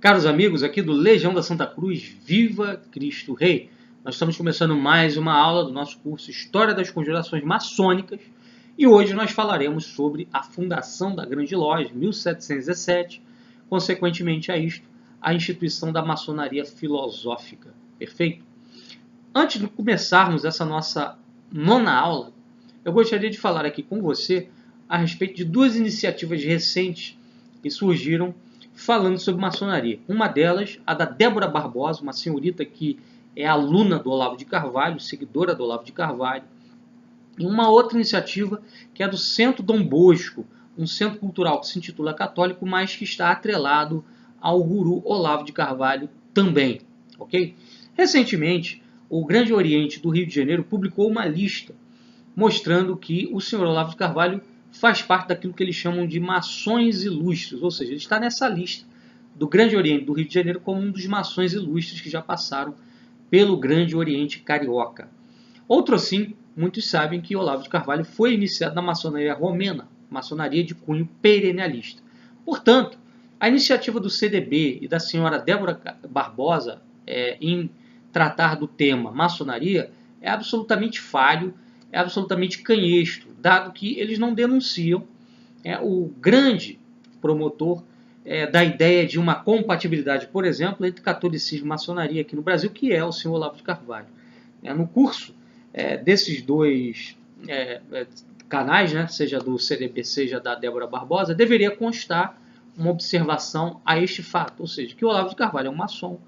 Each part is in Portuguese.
Caros amigos aqui do Legião da Santa Cruz, viva Cristo Rei! Nós estamos começando mais uma aula do nosso curso História das Conjurações Maçônicas e hoje nós falaremos sobre a fundação da Grande Loja, 1717, consequentemente a isto, a instituição da maçonaria filosófica. Perfeito? Antes de começarmos essa nossa nona aula, eu gostaria de falar aqui com você a respeito de duas iniciativas recentes que surgiram falando sobre maçonaria. Uma delas, a da Débora Barbosa, uma senhorita que é aluna do Olavo de Carvalho, seguidora do Olavo de Carvalho. E uma outra iniciativa que é do Centro Dom Bosco, um centro cultural que se intitula Católico, mas que está atrelado ao guru Olavo de Carvalho também. Ok? Recentemente, o Grande Oriente do Rio de Janeiro publicou uma lista mostrando que o senhor Olavo de Carvalho faz parte daquilo que eles chamam de maçons ilustres, ou seja, ele está nessa lista do Grande Oriente do Rio de Janeiro como um dos maçons ilustres que já passaram pelo Grande Oriente Carioca. Outro assim, muitos sabem que Olavo de Carvalho foi iniciado na maçonaria romena, maçonaria de cunho perennialista. Portanto, a iniciativa do CDB e da senhora Débora Barbosa em tratar do tema maçonaria é absolutamente falho, é absolutamente canhestro, dado que eles não denunciam o grande promotor da ideia de uma compatibilidade, por exemplo, entre catolicismo e maçonaria aqui no Brasil, que é o senhor Olavo de Carvalho. No curso desses dois canais, seja do CDB, seja da Débora Barbosa, deveria constar uma observação a este fato, ou seja, que o Olavo de Carvalho é um maçom,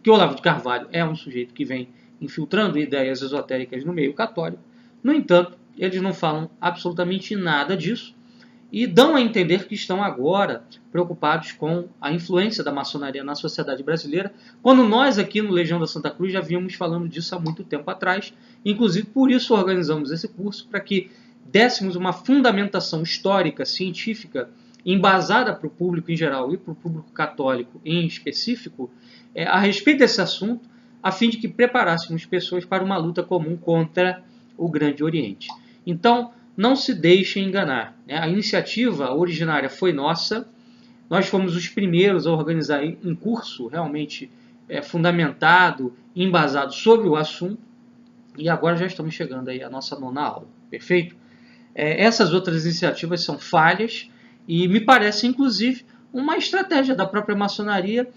que o Olavo de Carvalho é um sujeito que vem infiltrando ideias esotéricas no meio católico. No entanto, eles não falam absolutamente nada disso e dão a entender que estão agora preocupados com a influência da maçonaria na sociedade brasileira, quando nós aqui no Legião da Santa Cruz já vínhamos falando disso há muito tempo atrás. Inclusive, por isso organizamos esse curso, para que dessemos uma fundamentação histórica, científica, embasada para o público em geral e para o público católico em específico, a respeito desse assunto, a fim de que preparássemos pessoas para uma luta comum contra o Grande Oriente. Então, não se deixem enganar. A iniciativa originária foi nossa, nós fomos os primeiros a organizar um curso realmente fundamentado, embasado sobre o assunto, e agora já estamos chegando aí à nossa nona aula, perfeito? Essas outras iniciativas são falhas, e me parece, inclusive, uma estratégia da própria maçonaria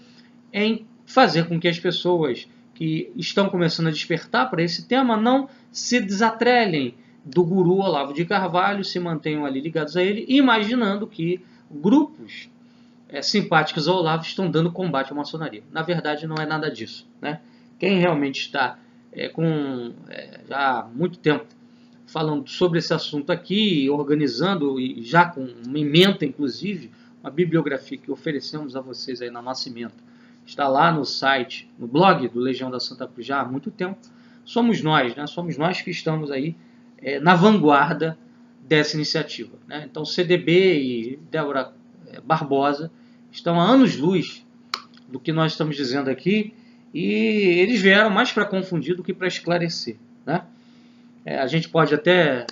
em fazer com que as pessoas que estão começando a despertar para esse tema não se desatrelhem do guru Olavo de Carvalho, se mantenham ali ligados a ele, imaginando que grupos simpáticos ao Olavo estão dando combate à maçonaria. Na verdade, não é nada disso. Quem realmente está já há muito tempo falando sobre esse assunto aqui, organizando, e já com uma ementa, inclusive, uma bibliografia que oferecemos a vocês aí na nossa ementa, está lá no site, no blog do Legião da Santa Cruz já há muito tempo. Somos nós, somos nós que estamos aí na vanguarda dessa iniciativa. Então, CDB e Débora Barbosa estão há anos-luz do que nós estamos dizendo aqui, e eles vieram mais para confundir do que para esclarecer. A gente pode até,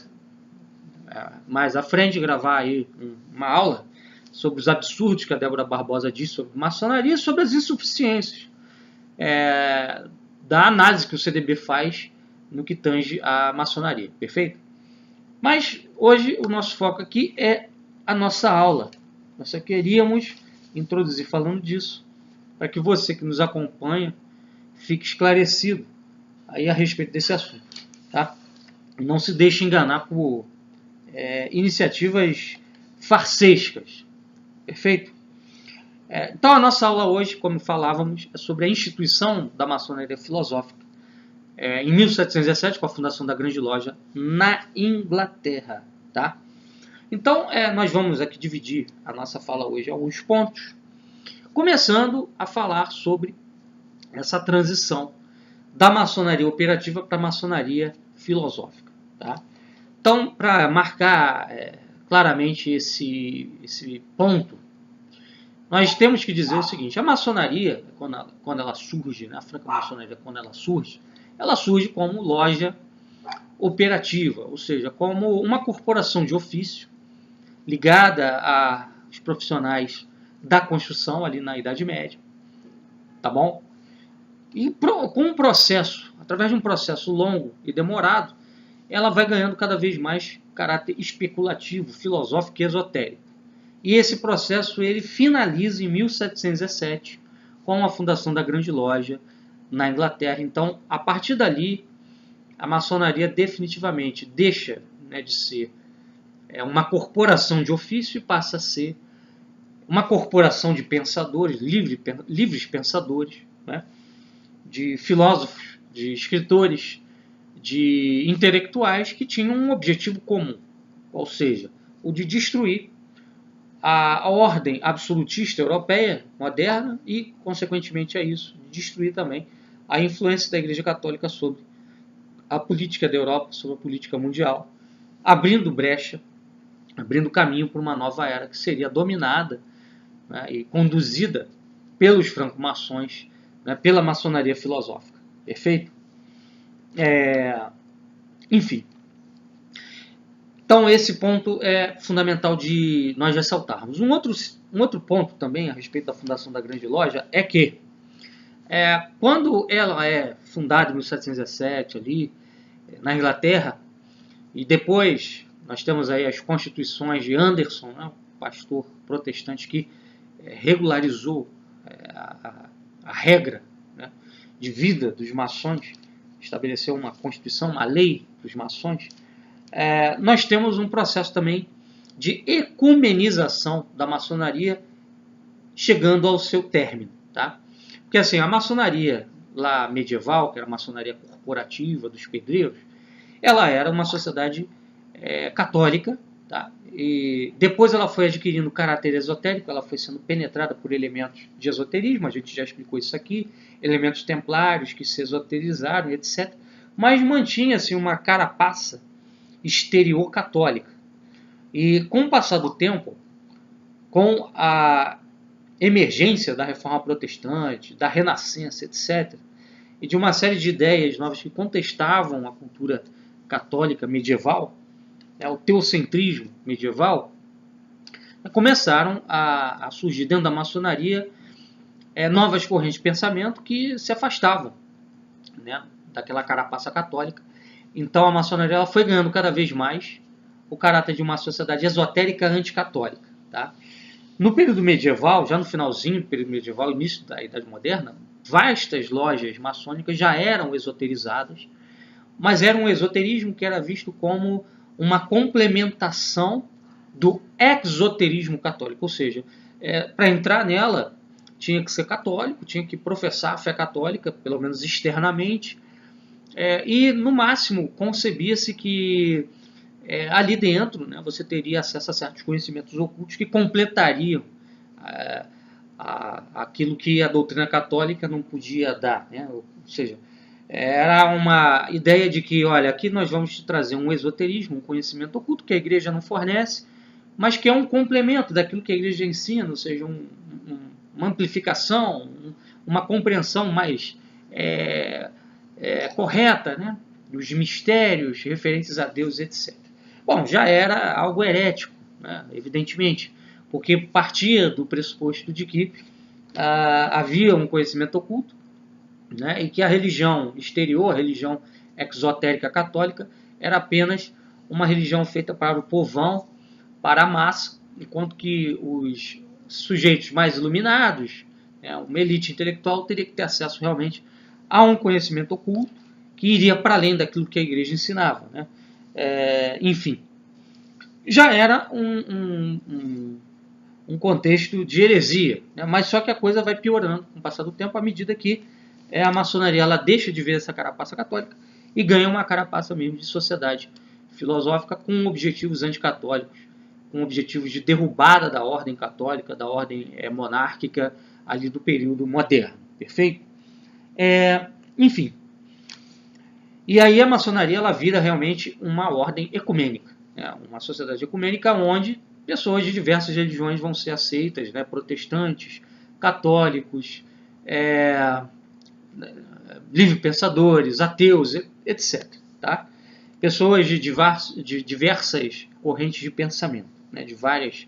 mais à frente, gravar aí uma aula sobre os absurdos que a Débora Barbosa diz sobre maçonaria, sobre as insuficiências da análise que o CDB faz no que tange à maçonaria, perfeito? Mas hoje o nosso foco aqui é a nossa aula. Nós só queríamos introduzir falando disso, para que você que nos acompanha fique esclarecido aí a respeito desse assunto. Não se deixe enganar por iniciativas farsescas. Perfeito? Então a nossa aula hoje, como falávamos, é sobre a instituição da maçonaria filosófica em 1717, com a fundação da Grande Loja na Inglaterra. Então nós vamos aqui dividir a nossa fala hoje em alguns pontos, começando a falar sobre essa transição da maçonaria operativa para a maçonaria filosófica. Então, para marcar claramente esse ponto, nós temos que dizer o seguinte: a maçonaria, quando ela surge, a franca-maçonaria, quando ela surge como loja operativa, ou seja, como uma corporação de ofício ligada aos profissionais da construção ali na Idade Média, tá bom? E com um processo, através de um processo longo e demorado, ela vai ganhando cada vez mais caráter especulativo, filosófico e esotérico. E esse processo ele finaliza em 1717 com a fundação da Grande Loja na Inglaterra. Então, a partir dali, a maçonaria definitivamente deixa, né, de ser uma corporação de ofício e passa a ser uma corporação de pensadores, livres pensadores, né, de filósofos, de escritores, de intelectuais que tinham um objetivo comum, ou seja, o de destruir a ordem absolutista europeia moderna e, consequentemente a isso, destruir também a influência da Igreja Católica sobre a política da Europa, sobre a política mundial, abrindo brecha, abrindo caminho para uma nova era que seria dominada, né, e conduzida pelos franco-maçons, né, pela maçonaria filosófica. Perfeito? Enfim. Então esse ponto é fundamental de nós ressaltarmos. Um outro ponto também a respeito da fundação da Grande Loja é que quando ela é fundada em 1717 ali na Inglaterra, e depois nós temos aí as constituições de Anderson, né, um pastor protestante que regularizou a regra, né, de vida dos maçons, estabeleceu uma constituição, uma lei dos maçons. Nós temos um processo também de ecumenização da maçonaria chegando ao seu término, tá? Porque assim, a maçonaria lá medieval, que era a maçonaria corporativa dos pedreiros, ela era uma sociedade católica, tá? E depois ela foi adquirindo caráter esotérico, ela foi sendo penetrada por elementos de esoterismo, a gente já explicou isso aqui, elementos templários que se esoterizaram, etc. Mas mantinha-se uma carapaça exterior católica. E com o passar do tempo, com a emergência da reforma protestante, da renascença, etc., e de uma série de ideias novas que contestavam a cultura católica medieval, o teocentrismo medieval, começaram a surgir dentro da maçonaria novas correntes de pensamento que se afastavam, né, daquela carapaça católica. Então a maçonaria ela foi ganhando cada vez mais o caráter de uma sociedade esotérica anticatólica, tá? No período medieval, já no finalzinho do período medieval, início da Idade Moderna, vastas lojas maçônicas já eram esoterizadas, mas era um esoterismo que era visto como uma complementação do exoterismo católico, ou seja, para entrar nela tinha que ser católico, tinha que professar a fé católica, pelo menos externamente, e no máximo concebia-se que ali dentro, né, você teria acesso a certos conhecimentos ocultos que completariam aquilo que a doutrina católica não podia dar, né? Ou seja, era uma ideia de que, olha, aqui nós vamos te trazer um esoterismo, um conhecimento oculto que a igreja não fornece, mas que é um complemento daquilo que a igreja ensina, ou seja, uma amplificação, uma compreensão mais correta, né, dos mistérios referentes a Deus, etc. Bom, já era algo herético, né, evidentemente, porque partia do pressuposto de que havia um conhecimento oculto, né, e que a religião exterior, a religião exotérica católica, era apenas uma religião feita para o povão, para a massa, enquanto que os sujeitos mais iluminados, né, uma elite intelectual, teria que ter acesso realmente a um conhecimento oculto que iria para além daquilo que a igreja ensinava, né? Enfim, já era um contexto de heresia, né? Mas só que a coisa vai piorando com o passar do tempo à medida que a maçonaria ela deixa de ver essa carapaça católica e ganha uma carapaça mesmo de sociedade filosófica com objetivos anticatólicos, com objetivos de derrubada da ordem católica, da ordem monárquica ali do período moderno, perfeito? Enfim, e aí a maçonaria ela vira realmente uma ordem ecumênica, né? Uma sociedade ecumênica onde pessoas de diversas religiões vão ser aceitas, né? Protestantes, católicos, livre-pensadores, ateus, etc. Tá? Pessoas de diversas correntes de pensamento, né? De várias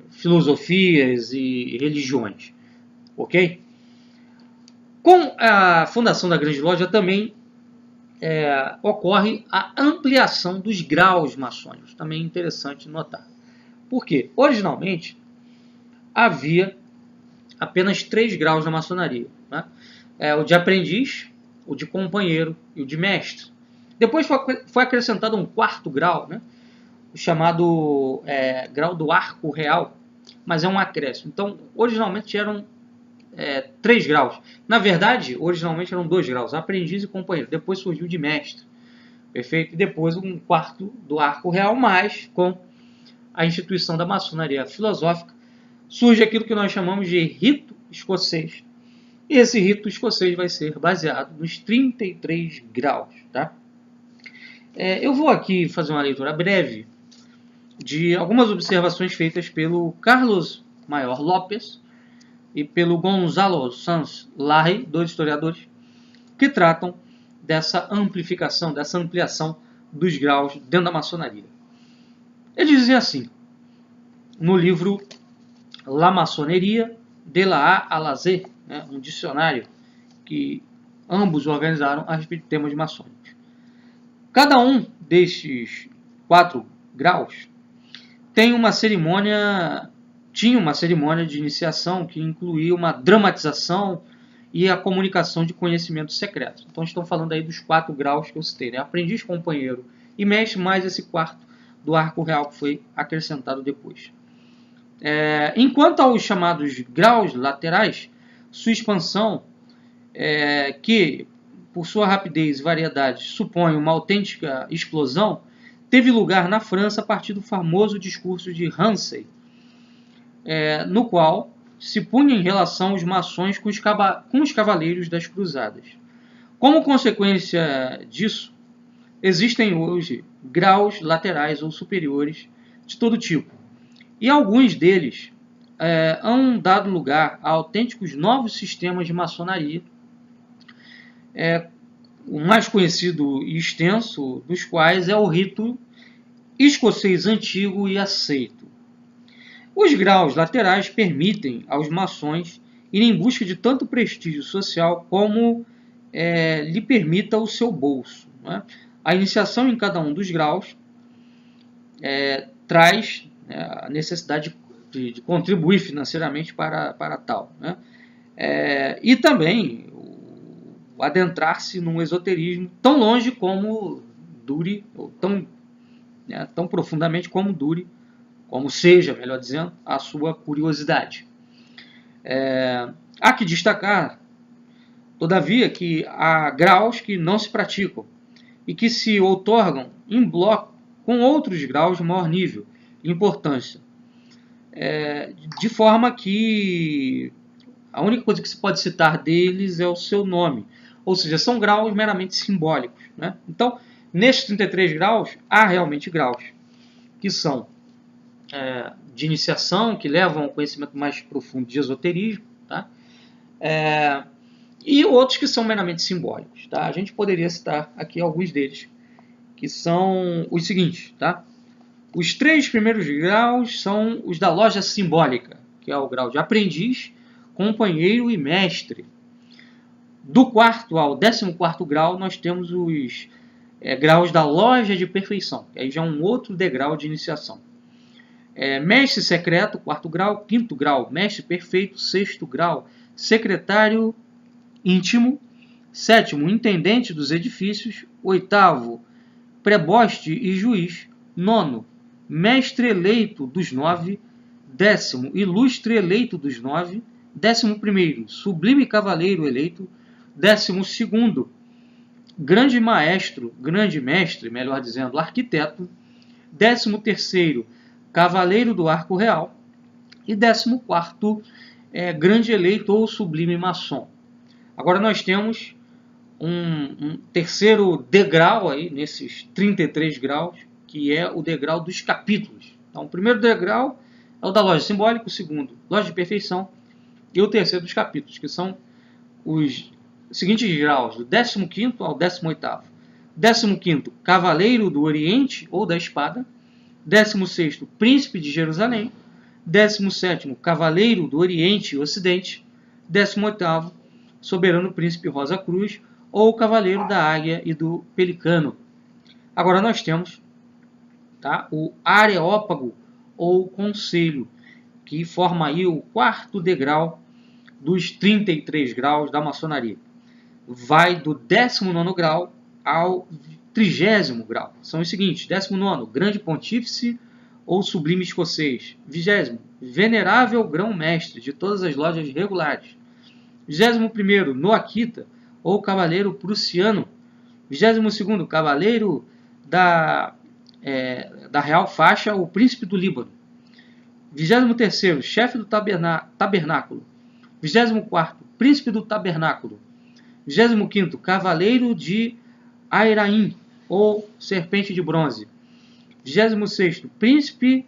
filosofias e religiões, ok? Com a fundação da Grande Loja também ocorre a ampliação dos graus maçônicos, também é interessante notar. Por quê? Originalmente havia apenas 3 graus na maçonaria, né? O de aprendiz, o de companheiro e o de mestre. Depois foi acrescentado um 4º grau, né? O chamado grau do arco real, mas é um acréscimo. Então, originalmente eram 3 graus. Na verdade, originalmente eram 2 graus, aprendiz e companheiro. Depois surgiu de mestre, perfeito? E depois um 4º do arco real, mas com a instituição da maçonaria filosófica, surge aquilo que nós chamamos de rito escocês. E esse rito escocês vai ser baseado nos 33 graus. Tá? Eu vou aqui fazer uma leitura breve de algumas observações feitas pelo Carlos Maior Lopes e pelo Gonzalo Sanz Larry, 2 historiadores, que tratam dessa amplificação, dessa ampliação dos graus dentro da maçonaria. Eles dizem assim, no livro La Maçonnerie de la A à la Z, né, um dicionário que ambos organizaram a respeito de temas maçônicos. Cada um destes 4 graus tinha uma cerimônia de iniciação que incluía uma dramatização e a comunicação de conhecimentos secretos. Então, estão falando aí dos 4 graus que eu citei, né? Aprendiz, companheiro e mestre, mais esse 4º do arco real que foi acrescentado depois. Enquanto aos chamados graus laterais, sua expansão, que por sua rapidez e variedade supõe uma autêntica explosão, teve lugar na França a partir do famoso discurso de Ramsay, no qual se punha em relação os maçons com os cavaleiros das cruzadas. Como consequência disso, existem hoje graus laterais ou superiores de todo tipo, e alguns deles han dado lugar a autênticos novos sistemas de maçonaria, o mais conhecido e extenso dos quais é o rito escocês antigo e aceito. Os graus laterais permitem aos maçons ir em busca de tanto prestígio social como lhe permita o seu bolso, né? A iniciação em cada um dos graus traz a necessidade de contribuir financeiramente para tal, né? E também o adentrar-se num esoterismo tão longe como dure, ou tão profundamente como dure, como seja, melhor dizendo, a sua curiosidade. Há que destacar, todavia, que há graus que não se praticam e que se outorgam em bloco com outros graus de maior nível e importância, de forma que a única coisa que se pode citar deles é o seu nome, ou seja, são graus meramente simbólicos, né? Então, nestes 33 graus, há realmente graus que são de iniciação, que levam ao conhecimento mais profundo de esoterismo, tá? E outros que são meramente simbólicos, tá? A gente poderia citar aqui alguns deles, que são os seguintes, tá? Os 3 primeiros graus são os da loja simbólica, que é o grau de aprendiz, companheiro e mestre. Do 4º ao 14º grau, nós temos os graus da loja de perfeição, que aí já é um outro degrau de iniciação. Mestre secreto, 4º grau, 5º grau, mestre perfeito, 6º grau, secretário íntimo, 7º, intendente dos edifícios, 8º, preboste e juiz, 9º, mestre eleito dos 9, 10º, ilustre eleito dos 9, 11º, sublime cavaleiro eleito, 12º, grande mestre, melhor dizendo, arquiteto, 13º, cavaleiro do arco real e 14º, grande eleito ou sublime maçom. Agora nós temos um terceiro degrau aí, nesses 33 graus, que é o degrau dos capítulos. Então, o primeiro degrau é o da loja simbólica, o segundo, loja de perfeição, e o terceiro dos capítulos, que são os seguintes graus, do 15º ao 18º. 15º, cavaleiro do Oriente ou da espada. 16º, príncipe de Jerusalém. 17º, Cavaleiro do Oriente e Ocidente. 18º, Soberano Príncipe Rosa Cruz, ou Cavaleiro da Águia e do Pelicano. Agora nós temos, tá, o Areópago, ou Conselho, que forma aí o 4º degrau dos 33 graus da maçonaria. Vai do 19º grau ao 30º grau. São os seguintes: 19º, Grande Pontífice ou Sublime Escocês. 20º, Venerável Grão-Mestre de todas as lojas regulares. 21º, Noakita ou Cavaleiro Prussiano. 22º, Cavaleiro da Real Faixa ou Príncipe do Líbano. 23º, Chefe do Tabernáculo. 24º, Príncipe do Tabernáculo. 25º, Cavaleiro de Airaim ou Serpente de Bronze. 26º, Príncipe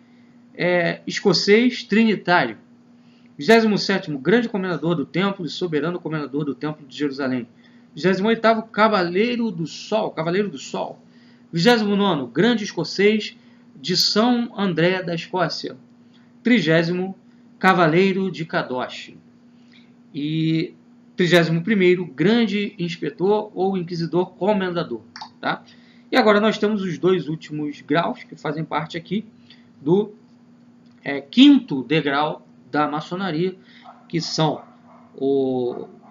Escocês Trinitário. 27º, Grande Comendador do Templo e Soberano Comendador do Templo de Jerusalém. 28º, Cavaleiro do Sol. 29º, Grande Escocês de São André da Escócia. 30º, Cavaleiro de Kadosh. E 31º, Grande Inspetor ou Inquisidor Comendador. Tá? E agora nós temos os dois últimos graus que fazem parte aqui do 5º degrau da maçonaria, que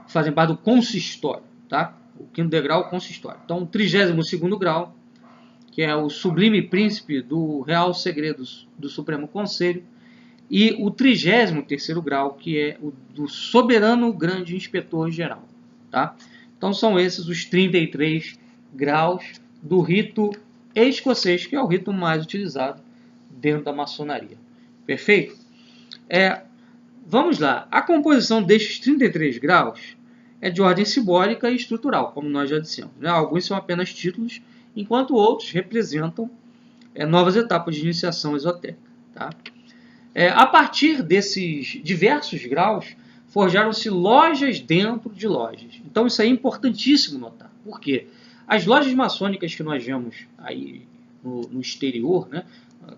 fazem parte do consistório. Tá? O 5º degrau é o consistório. Então, o 32º grau, que é o Sublime Príncipe do Real Segredos do Supremo Conselho, e o 33º grau, que é o do Soberano Grande Inspetor Geral. Tá? Então são esses os 33 graus do rito escocês, que é o rito mais utilizado dentro da maçonaria. Perfeito? Vamos lá. A composição destes 33 graus é de ordem simbólica e estrutural, como nós já dissemos. Né? Alguns são apenas títulos, enquanto outros representam novas etapas de iniciação esotérica. Tá? A partir desses diversos graus, forjaram-se lojas dentro de lojas. Então isso é importantíssimo notar. Por quê? As lojas maçônicas que nós vemos aí no exterior, né,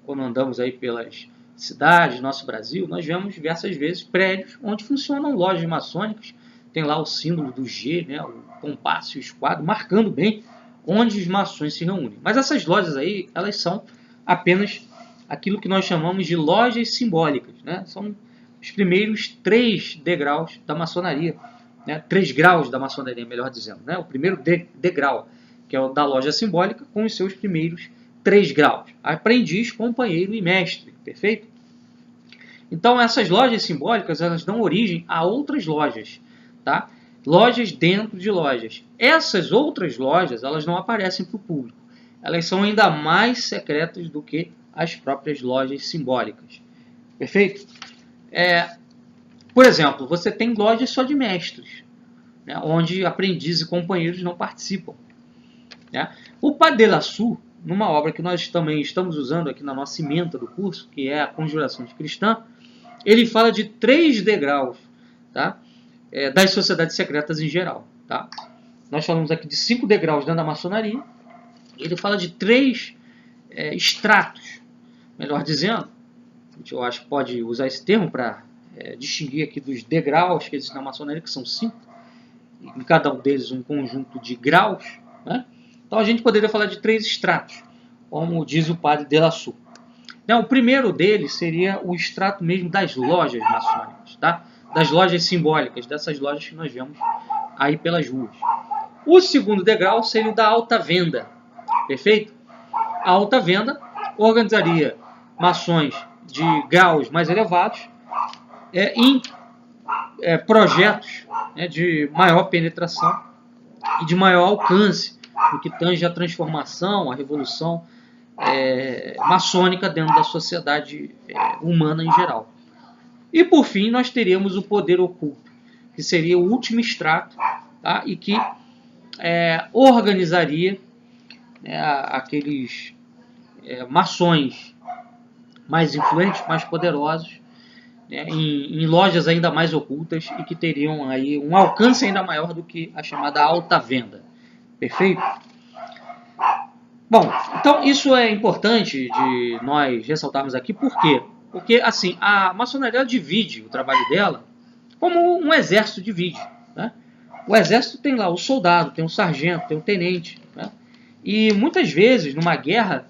quando andamos aí pelas cidades do nosso Brasil, nós vemos diversas vezes prédios onde funcionam lojas maçônicas. Tem lá o símbolo do G, né, o compasso e o esquadro, marcando bem onde os maçons se reúnem. Mas essas lojas aí, elas são apenas aquilo que nós chamamos de lojas simbólicas. Né? São os primeiros 3 degraus da maçonaria. Né? 3 graus da maçonaria, melhor dizendo. Né? O primeiro degrau, que é o da loja simbólica, com os seus primeiros 3 graus. Aprendiz, companheiro e mestre. Perfeito? Então, essas lojas simbólicas, elas dão origem a outras lojas. Tá? Lojas dentro de lojas. Essas outras lojas, elas não aparecem para o público. Elas são ainda mais secretas do que as próprias lojas simbólicas. Perfeito? Por exemplo, você tem lojas só de mestres, né, onde aprendizes e companheiros não participam. Né? O Padre de la Sueur, numa obra que nós também estamos usando aqui na nossa ementa do curso, que é a Conjuração de Cristã, ele fala de 3 degraus, tá? Das sociedades secretas em geral. Tá? Nós falamos aqui de 5 degraus dentro da maçonaria. Ele fala de 3 estratos, melhor dizendo. Eu acho que pode usar esse termo para distinguir aqui dos degraus que existem na maçonaria, que são 5. Em cada um deles um conjunto de graus. Né? Então a gente poderia falar de 3 estratos, como diz o Padre de la Sueur. O primeiro deles seria o extrato mesmo das lojas maçônicas, tá? Das lojas simbólicas, dessas lojas que nós vemos aí pelas ruas. O segundo degrau seria o da alta venda, perfeito? A alta venda organizaria maçons de graus mais elevados em projetos de maior penetração e de maior alcance no que tange a transformação, a revolução maçônica dentro da sociedade humana em geral. E por fim nós teríamos o poder oculto, que seria o último extrato, tá? E que organizaria aqueles maçons mais influentes, mais poderosos, em lojas ainda mais ocultas e que teriam aí um alcance ainda maior do que a chamada alta venda. Perfeito? Bom, então isso é importante de nós ressaltarmos aqui, por quê? Porque, assim, a maçonaria ela divide o trabalho dela como um exército divide. Né? O exército tem lá o soldado, tem o sargento, tem o tenente. Né? E muitas vezes, numa guerra,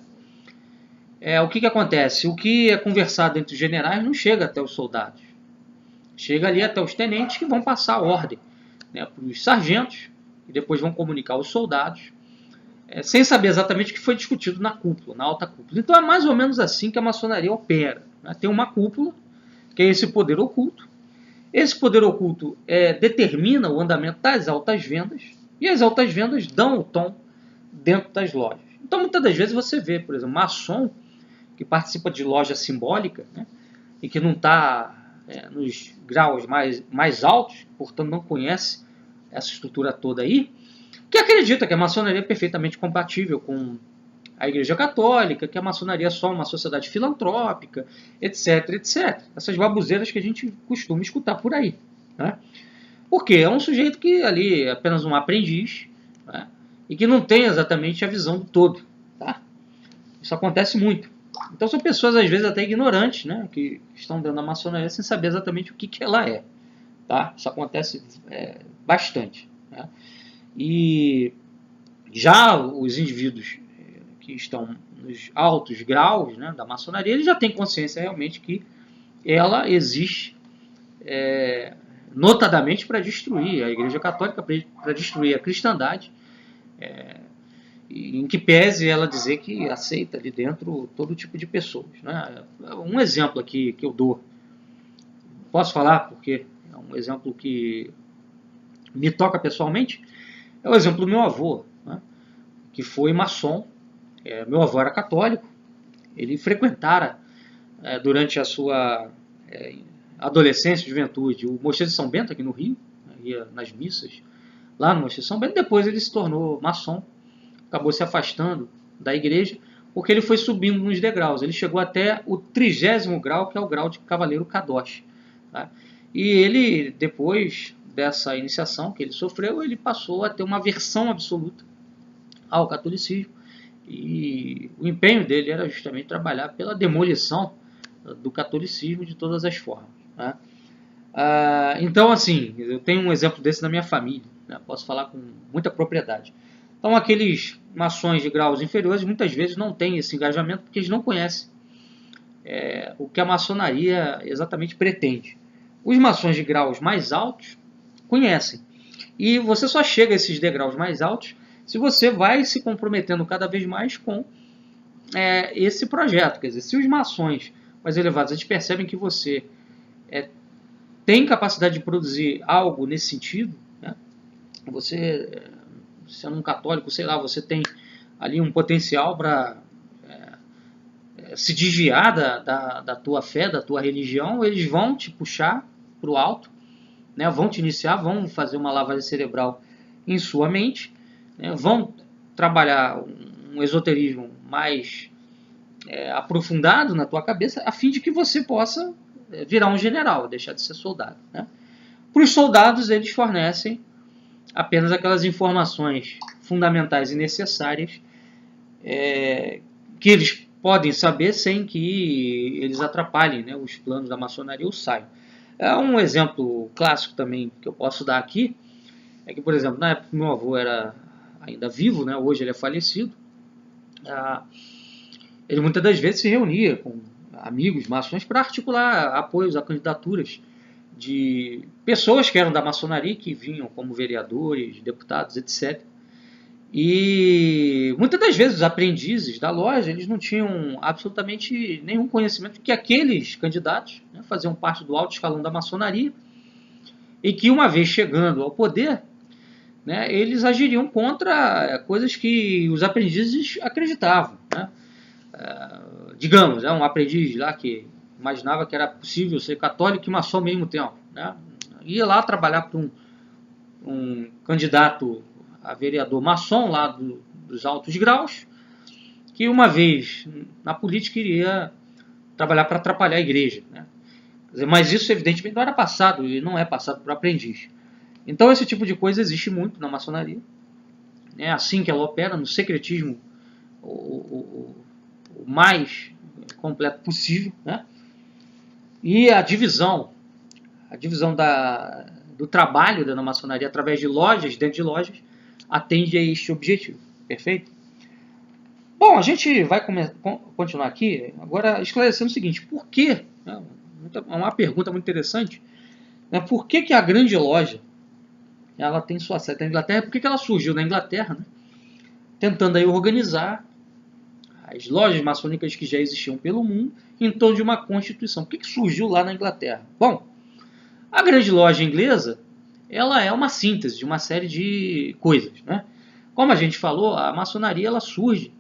o que acontece? O que é conversado entre os generais não chega até os soldados. Chega ali até os tenentes que vão passar a ordem, né, para os sargentos, e depois vão comunicar aos soldados, sem saber exatamente o que foi discutido na cúpula, na alta cúpula. Então é mais ou menos assim que a maçonaria opera. Né? Tem uma cúpula, que é esse poder oculto. Esse poder oculto determina o andamento das altas vendas, e as altas vendas dão o tom dentro das lojas. Então muitas das vezes você vê, por exemplo, maçom que participa de loja simbólica, né, e que não está nos graus mais altos, portanto não conhece essa estrutura toda aí, que acredita que a maçonaria é perfeitamente compatível com a Igreja Católica, que a maçonaria é só uma sociedade filantrópica, etc, etc. Essas babuzeiras que a gente costuma escutar por aí. Né? Porque é um sujeito que ali é apenas um aprendiz, né? E que não tem exatamente a visão do todo. Tá? Isso acontece muito. Então são pessoas às vezes até ignorantes, né? Que estão dentro da maçonaria sem saber exatamente o que ela é. Tá? Isso acontece bastante. Né? E já os indivíduos que estão nos altos graus, né, da maçonaria, eles já têm consciência realmente que ela existe notadamente para destruir a Igreja Católica, para destruir a cristandade, em que pese ela dizer que aceita ali dentro todo tipo de pessoas. Né? Um exemplo aqui que eu dou, posso falar porque é um exemplo que me toca pessoalmente, é o exemplo do meu avô, né, que foi maçom. Meu avô era católico, ele frequentara durante a sua adolescência e juventude o Mosteiro de São Bento aqui no Rio, né, ia nas missas lá no Mosteiro de São Bento. Depois ele se tornou maçom, acabou se afastando da igreja porque ele foi subindo nos degraus. Ele chegou até o 30º grau, que é o grau de cavaleiro Kadosh. Tá? E ele, depois dessa iniciação que ele sofreu, ele passou a ter uma aversão absoluta ao catolicismo. E o empenho dele era justamente trabalhar pela demolição do catolicismo de todas as formas. Né? Então, assim, eu tenho um exemplo desse na minha família, né? Posso falar com muita propriedade. Então, aqueles maçons de graus inferiores muitas vezes não têm esse engajamento porque eles não conhecem o que a maçonaria exatamente pretende. Os maçons de graus mais altos conhecem. E você só chega a esses degraus mais altos se você vai se comprometendo cada vez mais com esse projeto. Quer dizer, se os maçons mais elevados eles percebem que você tem capacidade de produzir algo nesse sentido, né? Você, sendo um católico, sei lá, você tem ali um potencial para se desviar da tua fé, da tua religião, eles vão te puxar para o alto, né? Vão te iniciar, vão fazer uma lavagem cerebral em sua mente, né? Vão trabalhar um esoterismo mais aprofundado na tua cabeça, a fim de que você possa virar um general, deixar de ser soldado. Né? Para os soldados, eles fornecem apenas aquelas informações fundamentais e necessárias que eles podem saber sem que eles atrapalhem, né, os planos da maçonaria ou saiam. Um exemplo clássico também que eu posso dar aqui é que, por exemplo, na época que meu avô era ainda vivo, né, hoje ele é falecido, ele muitas das vezes se reunia com amigos maçons para articular apoios a candidaturas de pessoas que eram da maçonaria, que vinham como vereadores, deputados, etc. E muitas das vezes os aprendizes da loja eles não tinham absolutamente nenhum conhecimento que aqueles candidatos, né, faziam parte do alto escalão da maçonaria e que uma vez chegando ao poder, né, eles agiriam contra coisas que os aprendizes acreditavam. Né? Digamos, um aprendiz lá que imaginava que era possível ser católico e maçom ao mesmo tempo. Né? Ia lá trabalhar para um candidato a vereador maçom lá dos altos graus, que uma vez na política iria trabalhar para atrapalhar a igreja. Né? Quer dizer, mas isso evidentemente não era passado e não é passado para o aprendiz. Então esse tipo de coisa existe muito na maçonaria. É assim que ela opera, no secretismo o mais completo possível. Né? E a divisão do trabalho da maçonaria através de lojas, dentro de lojas, atende a este objetivo. Perfeito? Bom, a gente vai continuar aqui agora esclarecendo o seguinte: por que, né, uma pergunta muito interessante, né, por que a grande loja ela tem sua sede na Inglaterra? Por que ela surgiu na Inglaterra, né, tentando aí organizar as lojas maçônicas que já existiam pelo mundo em torno de uma constituição? Por que surgiu lá na Inglaterra? Bom, a grande loja inglesa ela é uma síntese de uma série de coisas, né? Como a gente falou, a maçonaria ela surge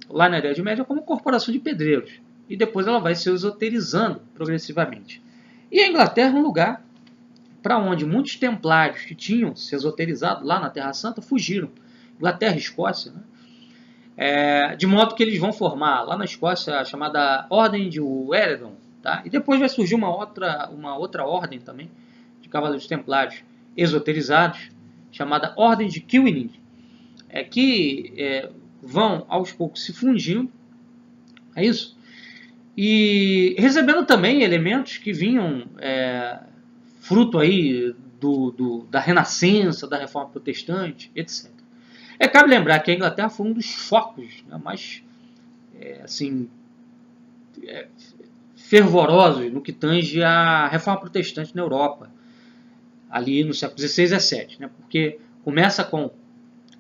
lá na Idade Média como corporação de pedreiros e depois ela vai se esoterizando progressivamente. E a Inglaterra é um lugar para onde muitos templários que tinham se esoterizado lá na Terra Santa fugiram. Inglaterra e Escócia, né? De modo que eles vão formar lá na Escócia a chamada Ordem de Wellington, tá? E depois vai surgir uma outra ordem também de cavaleiros templários esoterizados, chamada Ordem de Kilwinning, que vão aos poucos se fundindo, é isso? E recebendo também elementos que vinham fruto aí da Renascença, da Reforma Protestante, etc. Cabe lembrar que a Inglaterra foi um dos focos, né, mais fervorosos no que tange à Reforma Protestante na Europa, ali no século XVI e XVII, né, porque começa com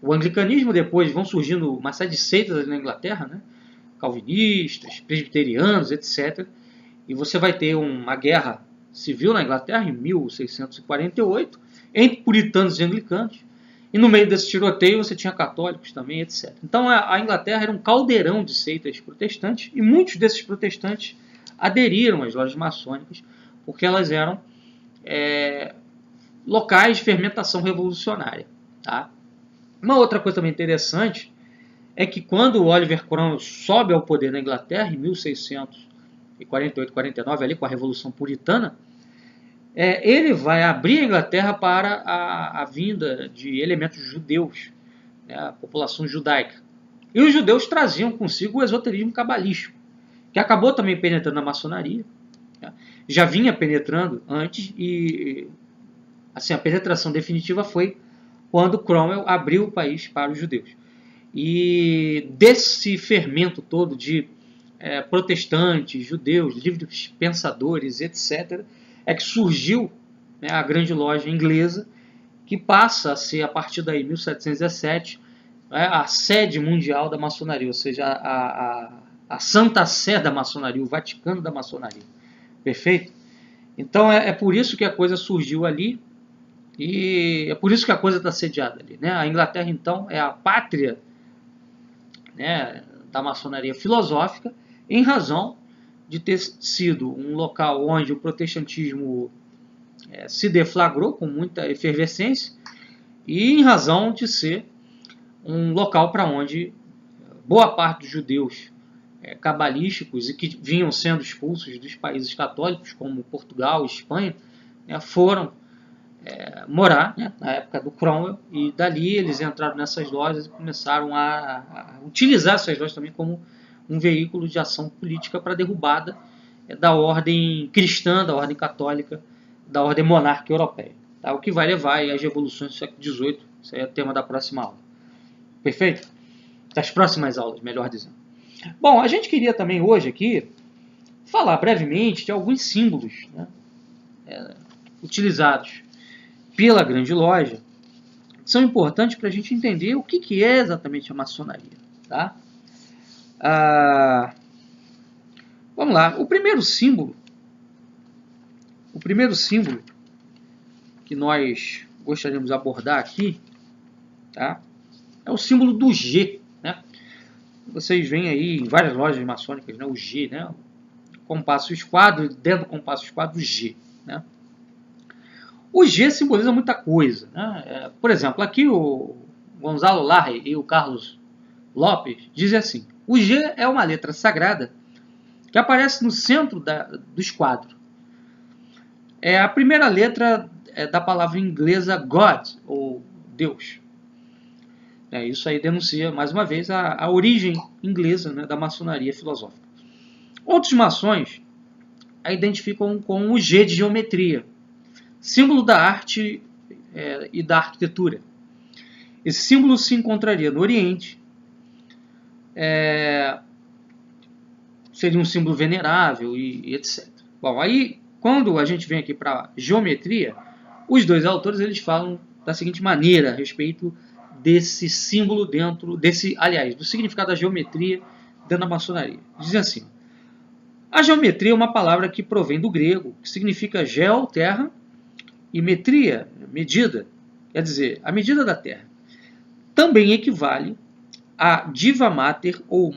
o anglicanismo, depois vão surgindo uma série de seitas ali na Inglaterra, né, calvinistas, presbiterianos, etc. E você vai ter uma guerra civil na Inglaterra em 1648 entre puritanos e anglicanos. E no meio desse tiroteio você tinha católicos também, etc. Então a Inglaterra era um caldeirão de seitas protestantes e muitos desses protestantes aderiram às lojas maçônicas porque elas eram locais de fermentação revolucionária. Tá? Uma outra coisa também interessante é que quando o Oliver Cromwell sobe ao poder na Inglaterra, em 1648-49, ali com a Revolução Puritana, ele vai abrir a Inglaterra para a vinda de elementos judeus, né, a população judaica. E os judeus traziam consigo o esoterismo cabalístico, que acabou também penetrando na maçonaria. Né, já vinha penetrando antes e assim, a penetração definitiva foi quando Cromwell abriu o país para os judeus. E desse fermento todo de protestantes, judeus, livres pensadores, etc., é que surgiu, né, a grande loja inglesa, que passa a ser, a partir daí, 1717, a sede mundial da maçonaria, ou seja, a Santa Sé da maçonaria, o Vaticano da maçonaria. Perfeito? Então é por isso que a coisa surgiu ali e é por isso que a coisa está sediada ali. Né? A Inglaterra, então, é a pátria, né, da maçonaria filosófica, em razão de ter sido um local onde o protestantismo se deflagrou com muita efervescência e em razão de ser um local para onde boa parte dos judeus cabalísticos e que vinham sendo expulsos dos países católicos, como Portugal e Espanha, foram morar, né, na época do Cromwell, e dali eles entraram nessas lojas e começaram a utilizar essas lojas também como um veículo de ação política para a derrubada da ordem cristã, da ordem católica, da ordem monárquica europeia. Tá? O que vai levar às revoluções do século XVIII, isso aí é o tema da próxima aula. Perfeito? Das próximas aulas, melhor dizendo. Bom, a gente queria também hoje aqui falar brevemente de alguns símbolos, né, utilizados pela grande loja, que são importantes para a gente entender o que é exatamente a maçonaria. Tá? Vamos lá. O primeiro símbolo que nós gostaríamos de abordar aqui, tá, é o símbolo do G. Né? Vocês veem aí em várias lojas maçônicas, né, o G, né, o compasso esquadro, dentro do compasso esquadro, o G. Né? O G simboliza muita coisa. Né? Por exemplo, aqui o Gonzalo Larre e o Carlos Lopes dizem assim: o G é uma letra sagrada que aparece no centro do esquadro. É a primeira letra da palavra inglesa God, ou Deus. Isso aí denuncia, mais uma vez, a origem inglesa, né, da maçonaria filosófica. Outros maçons a identificam com o G de geometria, símbolo da arte e da arquitetura. Esse símbolo se encontraria no Oriente, seria um símbolo venerável e etc. Bom, aí quando a gente vem aqui para geometria, os dois autores eles falam da seguinte maneira a respeito desse símbolo do significado da geometria dentro da maçonaria. Dizem assim: a geometria é uma palavra que provém do grego, que significa geo, terra, e metria, medida, quer dizer, a medida da terra. Também equivale a diva mater ou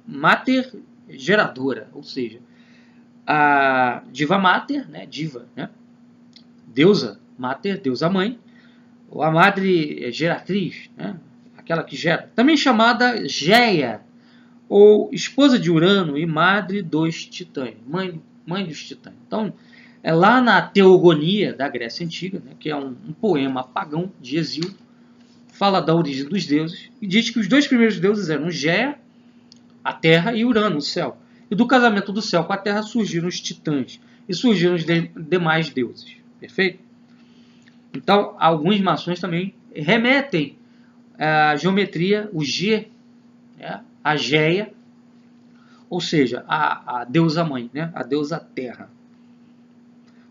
mater geradora, ou seja, a diva mater, diva, deusa mater, deusa mãe, ou a madre geratriz, aquela que gera, também chamada Geia, ou esposa de Urano e madre dos titãs, mãe dos titãs. Então, lá na Teogonia da Grécia Antiga, que é um poema pagão de Hesíodo, fala da origem dos deuses e diz que os dois primeiros deuses eram Geia, a terra, e Urano, o céu. E do casamento do céu com a terra surgiram os titãs e surgiram os demais deuses. Perfeito? Então, alguns maçons também remetem à geometria, o G, a Geia, ou seja, a deusa mãe, a deusa terra.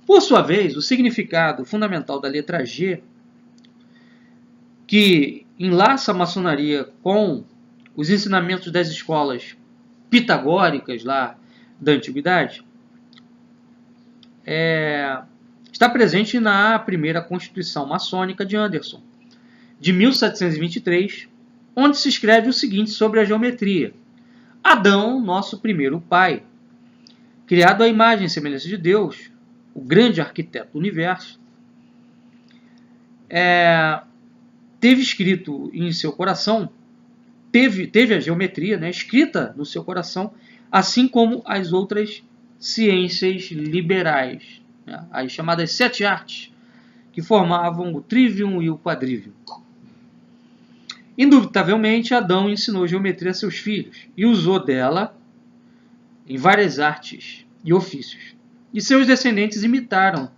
Por sua vez, o significado fundamental da letra G, que enlaça a maçonaria com os ensinamentos das escolas pitagóricas lá da antiguidade, está presente na primeira Constituição Maçônica de Anderson, de 1723, onde se escreve o seguinte sobre a geometria: Adão, nosso primeiro pai, criado à imagem e semelhança de Deus, o grande arquiteto do universo, teve escrito em seu coração, teve a geometria escrita no seu coração, assim como as outras ciências liberais, as chamadas 7 artes, que formavam o trivium e o quadrivium. Indubitavelmente, Adão ensinou geometria a seus filhos e usou dela em várias artes e ofícios. E seus descendentes imitaram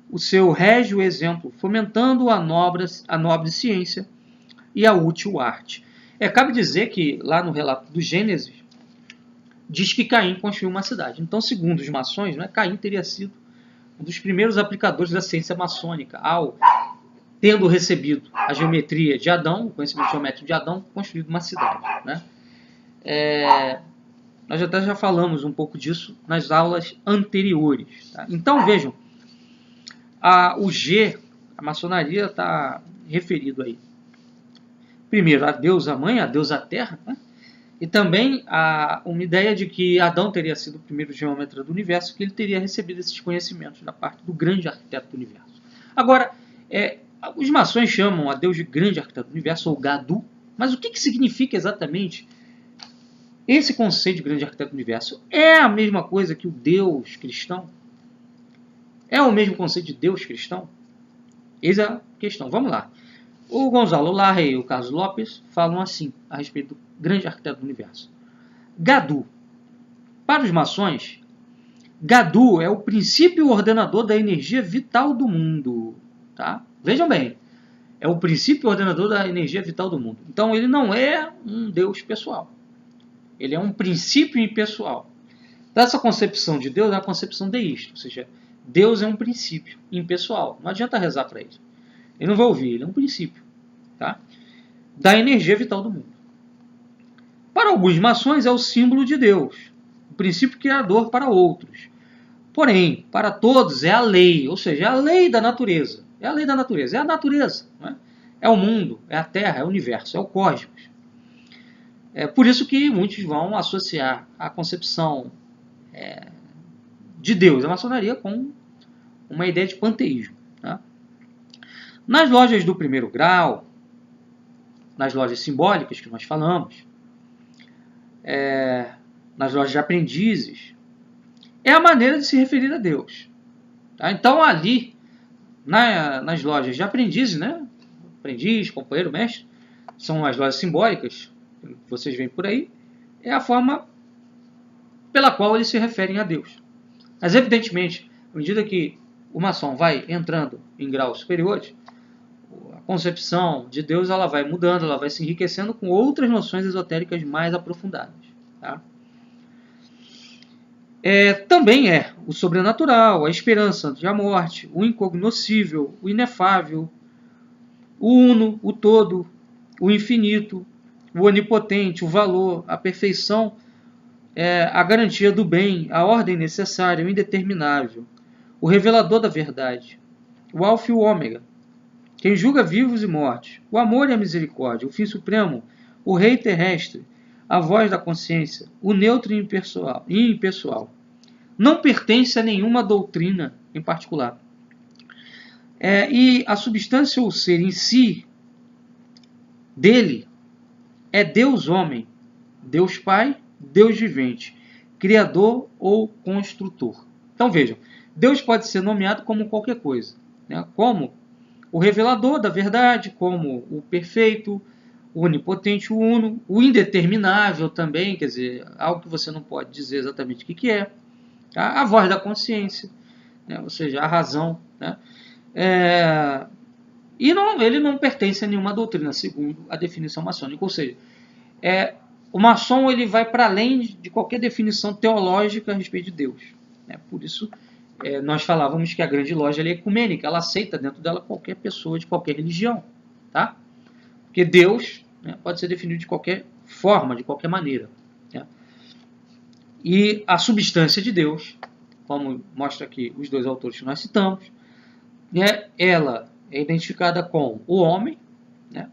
o seu régio exemplo, fomentando a nobre ciência e a útil arte. Cabe dizer que, lá no relato do Gênesis, diz que Caim construiu uma cidade. Então, segundo os maçons, Caim teria sido um dos primeiros aplicadores da ciência maçônica, tendo recebido a geometria de Adão, o conhecimento geométrico de Adão, construído uma cidade. Nós até já falamos um pouco disso nas aulas anteriores. Tá? Então, vejam, o G, a maçonaria está referido aí. Primeiro, a deusa mãe, a deusa terra, e também uma ideia de que Adão teria sido o primeiro geômetra do universo, que ele teria recebido esses conhecimentos da parte do grande arquiteto do universo. Agora, os maçons chamam a Deus de grande arquiteto do universo, ou Gadu, mas o que significa exatamente esse conceito de grande arquiteto do universo? É a mesma coisa que o Deus cristão? É o mesmo conceito de Deus cristão? Eis a questão. Vamos lá. O Gonzalo Larra e o Carlos Lopes falam assim a respeito do grande arquiteto do universo. Gadu. Para os maçons, Gadu é o princípio ordenador da energia vital do mundo. Tá? Vejam bem. É o princípio ordenador da energia vital do mundo. Então ele não é um Deus pessoal. Ele é um princípio impessoal. Essa concepção de Deus é uma concepção deísta, ou seja, Deus é um princípio impessoal. Não adianta rezar para ele. Ele não vai ouvir, ele é um princípio. Tá? Da energia vital do mundo. Para alguns maçons é o símbolo de Deus, o princípio criador para outros. Porém, para todos é a lei, ou seja, é a lei da natureza. É a lei da natureza, é a natureza. É o mundo, é a Terra, é o universo, é o cosmos. É por isso que muitos vão associar a concepção de Deus, a maçonaria, com uma ideia de panteísmo. Tá? Nas lojas do primeiro grau, nas lojas simbólicas que nós falamos, nas lojas de aprendizes, é a maneira de se referir a Deus. Tá? Então, ali, nas lojas de aprendizes, aprendiz, companheiro, mestre, são as lojas simbólicas, que vocês veem por aí, é a forma pela qual eles se referem a Deus. Mas, evidentemente, à medida que o maçom vai entrando em graus superiores, a concepção de Deus ela vai mudando, ela vai se enriquecendo com outras noções esotéricas mais aprofundadas. Tá? Também é o sobrenatural, a esperança antes da morte, o incognoscível, o inefável, o uno, o todo, o infinito, o onipotente, o valor, a perfeição, a garantia do bem, a ordem necessária, o indeterminável, o revelador da verdade, o alfa e o ômega, quem julga vivos e mortos, o amor e a misericórdia, o fim supremo, o rei terrestre, a voz da consciência, o neutro e impessoal. Não pertence a nenhuma doutrina em particular. E a substância ou ser em si dele é Deus homem, Deus Pai, Deus vivente, Criador ou Construtor. Então vejam, Deus pode ser nomeado como qualquer coisa, né? Como o revelador da verdade, como o perfeito, o onipotente, o uno, o indeterminável também, quer dizer, algo que você não pode dizer exatamente o que é, tá? A voz da consciência, né? Ou seja, a razão, né? E ele não pertence a nenhuma doutrina, segundo a definição maçônica, ou seja, o maçom ele vai para além de qualquer definição teológica a respeito de Deus. Né? Por isso, nós falávamos que a grande loja é ecumênica, ela aceita dentro dela qualquer pessoa de qualquer religião. Tá? Porque Deus, né, pode ser definido de qualquer forma, de qualquer maneira. Né? E a substância de Deus, como mostra aqui os dois autores que nós citamos, né, ela é identificada com o homem, né,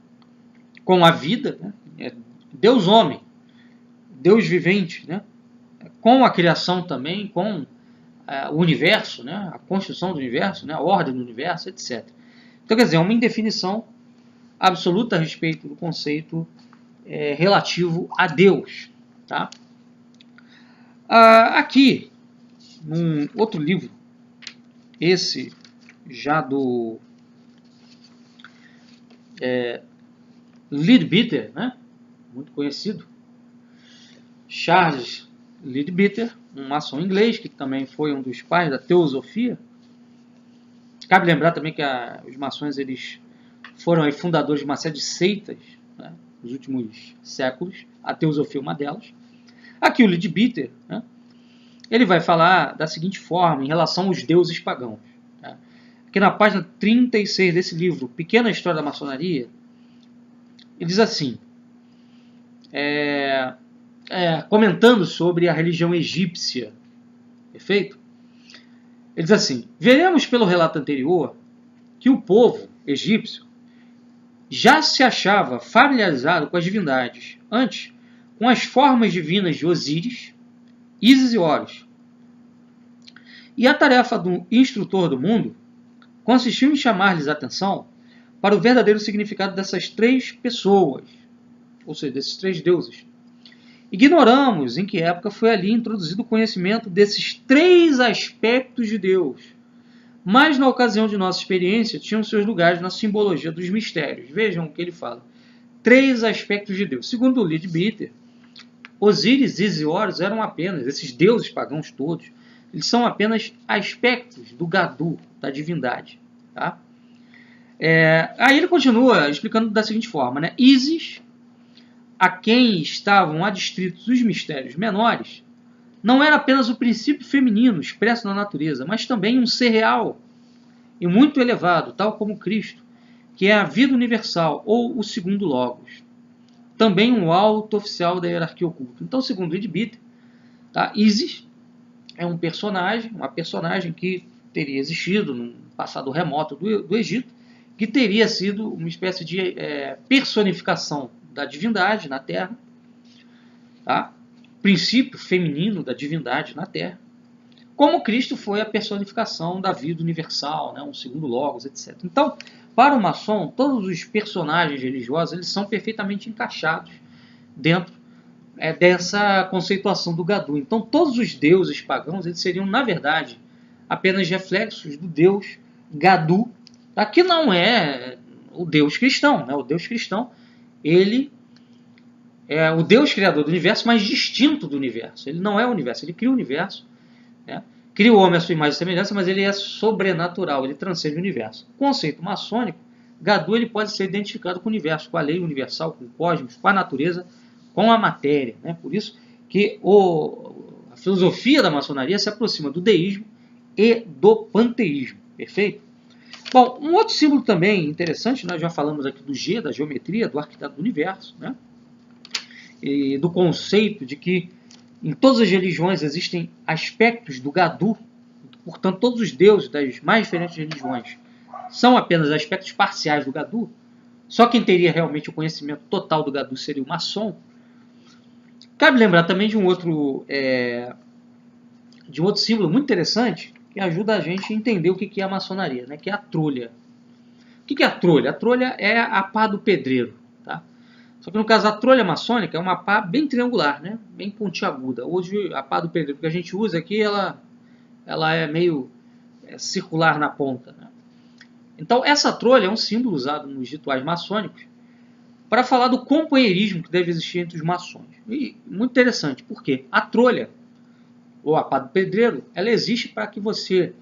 com a vida, né, Deus homem, Deus vivente, né, com a criação também, com o universo, né, a construção do universo, né, a ordem do universo, etc. Então, quer dizer, é uma indefinição absoluta a respeito do conceito relativo a Deus. Tá? Aqui, num outro livro, esse já do Leadbeater, né, muito conhecido, Charles Leadbeater, um maçom inglês, que também foi um dos pais da teosofia. Cabe lembrar também que os maçons eles foram aí fundadores de uma série de seitas, né, nos últimos séculos. A teosofia é uma delas. Aqui o Leadbeater, né, ele vai falar da seguinte forma em relação aos deuses pagãos. Né. Aqui na página 36 desse livro, Pequena História da Maçonaria, ele diz assim, comentando sobre a religião egípcia, perfeito? Ele diz assim, veremos pelo relato anterior que o povo egípcio já se achava familiarizado com as divindades, antes com as formas divinas de Osíris, Ísis e Horus. E a tarefa do instrutor do mundo consistiu em chamar-lhes a atenção para o verdadeiro significado dessas três pessoas, ou seja, desses três deuses. Ignoramos em que época foi ali introduzido o conhecimento desses três aspectos de Deus, mas na ocasião de nossa experiência tinham seus lugares na simbologia dos mistérios. Vejam o que ele fala. Três aspectos de Deus. Segundo o Leadbeater, Osíris, Ísis e Horus eram apenas, esses deuses pagãos todos, eles são apenas aspectos do Gadu, da divindade. Tá? Aí ele continua explicando da seguinte forma, né? Ísis, a quem estavam adstritos os mistérios menores, não era apenas o princípio feminino expresso na natureza, mas também um ser real e muito elevado, tal como Cristo, que é a vida universal, ou o segundo Logos. Também um alto oficial da hierarquia oculta. Então, segundo Leadbeater, tá, Ísis é uma personagem que teria existido num passado remoto do Egito, que teria sido uma espécie de personificação da divindade na Terra, tá? Princípio feminino da divindade na Terra, como Cristo foi a personificação da vida universal, né? Um segundo Logos, etc. Então, para o maçom, todos os personagens religiosos eles são perfeitamente encaixados dentro dessa conceituação do Gadu. Então, todos os deuses pagãos eles seriam, na verdade, apenas reflexos do Deus Gadu, tá? Que não é o Deus cristão. Né? O Deus cristão ele é o Deus criador do universo, mas distinto do universo. Ele não é o universo, ele cria o universo, né? cria o homem à sua imagem e semelhança, mas ele é sobrenatural, ele transcende o universo. O conceito maçônico, Gadu, ele pode ser identificado com o universo, com a lei universal, com o cosmos, com a natureza, com a matéria. Né? Por isso que a filosofia da maçonaria se aproxima do deísmo e do panteísmo. Perfeito? Bom, um outro símbolo também interessante, nós já falamos aqui do G, da geometria, do arquiteto do universo, né? E do conceito de que em todas as religiões existem aspectos do Gadu, portanto todos os deuses das mais diferentes religiões são apenas aspectos parciais do Gadu. Só quem teria realmente o conhecimento total do Gadu seria o maçom. Cabe lembrar também de um outro símbolo muito interessante que ajuda a gente a entender o que é a maçonaria, né? Que é a trolha. O que é a trolha? A trolha é a pá do pedreiro. Tá? Só que no caso a trolha maçônica é uma pá bem triangular, né? Bem pontiaguda. Hoje a pá do pedreiro que a gente usa aqui, ela é meio circular na ponta. Né? Então essa trolha é um símbolo usado nos rituais maçônicos para falar do companheirismo que deve existir entre os maçons. E muito interessante, porque a trolha, ou a pá do pedreiro, ela existe para que você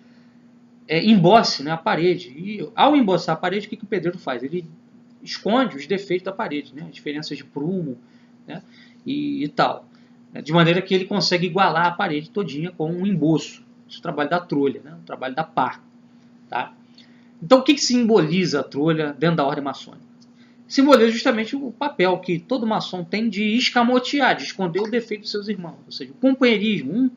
embosse, né, a parede. E ao emboçar a parede, o que o pedreiro faz? Ele esconde os defeitos da parede, né, as diferenças de prumo, né, e tal. De maneira que ele consegue igualar a parede todinha com um emboço. Esse é o trabalho da trolha, né, o trabalho da pá. Tá? Então o que simboliza a trolha dentro da ordem maçônica? Simboliza justamente o papel que todo maçom tem de escamotear, de esconder o defeito dos seus irmãos. Ou seja, o companheirismo, um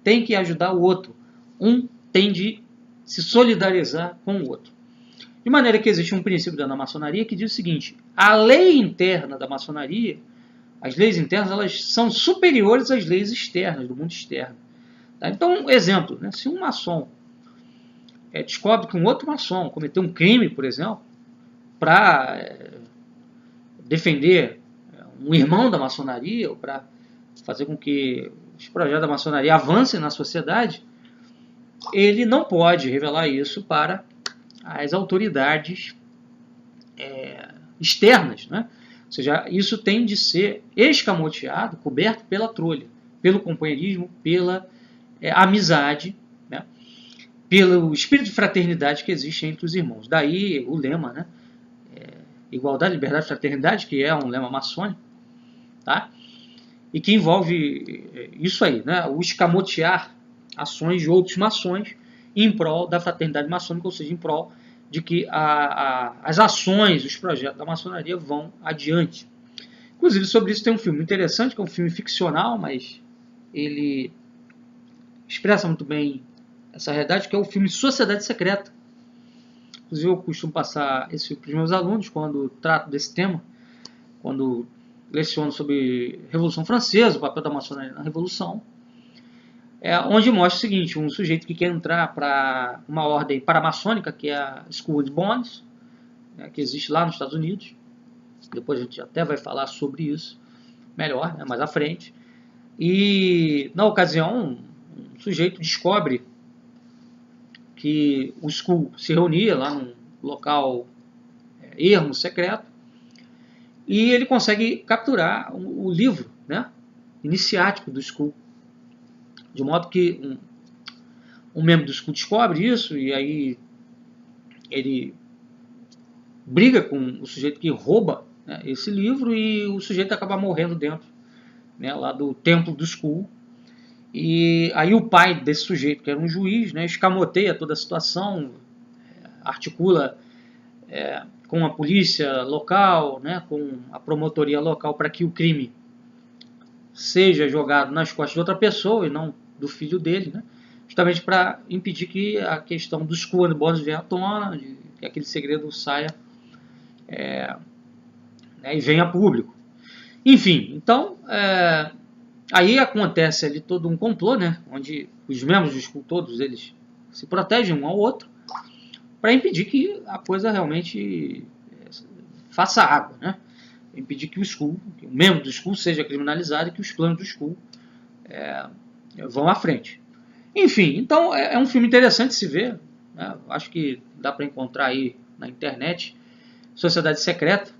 tem que ajudar o outro, um tem de se solidarizar com o outro. De maneira que existe um princípio da maçonaria que diz o seguinte: a lei interna da maçonaria, as leis internas, elas são superiores às leis externas, do mundo externo. Tá? Então, um exemplo, né? Se um maçom descobre que um outro maçom cometeu um crime, por exemplo, para defender um irmão da maçonaria, ou para fazer com que os projetos da maçonaria avancem na sociedade, ele não pode revelar isso para as autoridades externas. Né? Ou seja, isso tem de ser escamoteado, coberto pela trolha, pelo companheirismo, pela amizade, né? Pelo espírito de fraternidade que existe entre os irmãos. Daí o lema, né? Igualdade, liberdade, fraternidade, que é um lema maçônico, tá? E que envolve isso aí, né? O escamotear ações de outros maçons em prol da fraternidade maçônica, ou seja, em prol de que as ações, os projetos da maçonaria vão adiante. Inclusive, sobre isso tem um filme interessante, que é um filme ficcional, mas ele expressa muito bem essa realidade, que é o filme Sociedade Secreta. Inclusive, eu costumo passar esse filme para os meus alunos quando trato desse tema, quando leciono sobre Revolução Francesa, o papel da maçonaria na Revolução, onde mostra o seguinte: um sujeito que quer entrar para uma ordem paramaçônica, que é a School of Bones, que existe lá nos Estados Unidos. Depois a gente até vai falar sobre isso melhor, né, mais à frente. E, na ocasião, um sujeito descobre que o School se reunia lá num local ermo, secreto, e ele consegue capturar o livro, né, iniciático do School. De modo que um membro do School descobre isso, e aí ele briga com o sujeito que rouba, né, esse livro, e o sujeito acaba morrendo dentro, né, lá do templo do School. E aí o pai desse sujeito, que era um juiz, né, escamoteia toda a situação, articula com a polícia local, né, com a promotoria local, para que o crime seja jogado nas costas de outra pessoa e não do filho dele, né, justamente para impedir que a questão dos School and Bones venha à tona, que aquele segredo saia né, e venha a público. Enfim, então aí acontece ali todo um complô, né, onde os membros do School, todos eles se protegem um ao outro, para impedir que a coisa realmente faça água, né? Impedir que que o membro do School seja criminalizado e que os planos do School vão à frente. Enfim, então é um filme interessante de se ver, né? Acho que dá para encontrar aí na internet. Sociedade Secreta,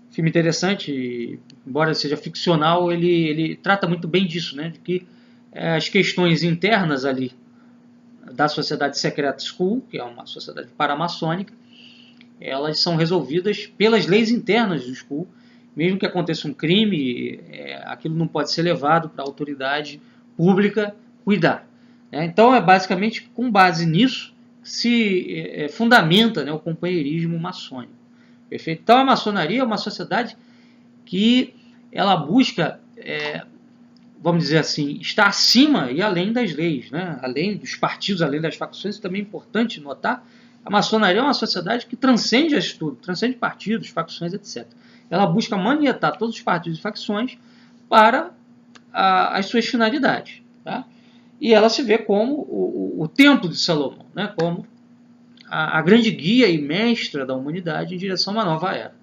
filme interessante, embora seja ficcional, ele trata muito bem disso, né? De que as questões internas ali da Sociedade Secret School, que é uma sociedade paramaçônica, elas são resolvidas pelas leis internas do School. Mesmo que aconteça um crime, aquilo não pode ser levado para a autoridade pública cuidar. Então, basicamente com base nisso se fundamenta, o companheirismo maçônico. Perfeito? Então, a maçonaria é uma sociedade que ela busca, vamos dizer assim, estar acima e além das leis, além dos partidos, além das facções. Isso também é importante notar. A maçonaria é uma sociedade que transcende tudo, transcende partidos, facções, etc. Ela busca manietar todos os partidos e facções para as suas finalidades. Tá? E ela se vê como o templo de Salomão, como a grande guia e mestra da humanidade em direção a uma nova era.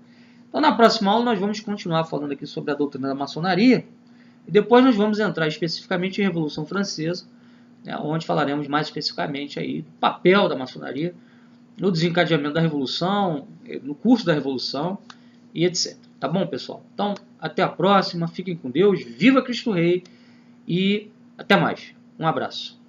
Então, na próxima aula, nós vamos continuar falando aqui sobre a doutrina da maçonaria, e depois nós vamos entrar especificamente em Revolução Francesa, onde falaremos mais especificamente aí do papel da maçonaria no desencadeamento da Revolução, no curso da Revolução e etc. Tá bom, pessoal? Então, até a próxima, fiquem com Deus, viva Cristo Rei e até mais. Um abraço.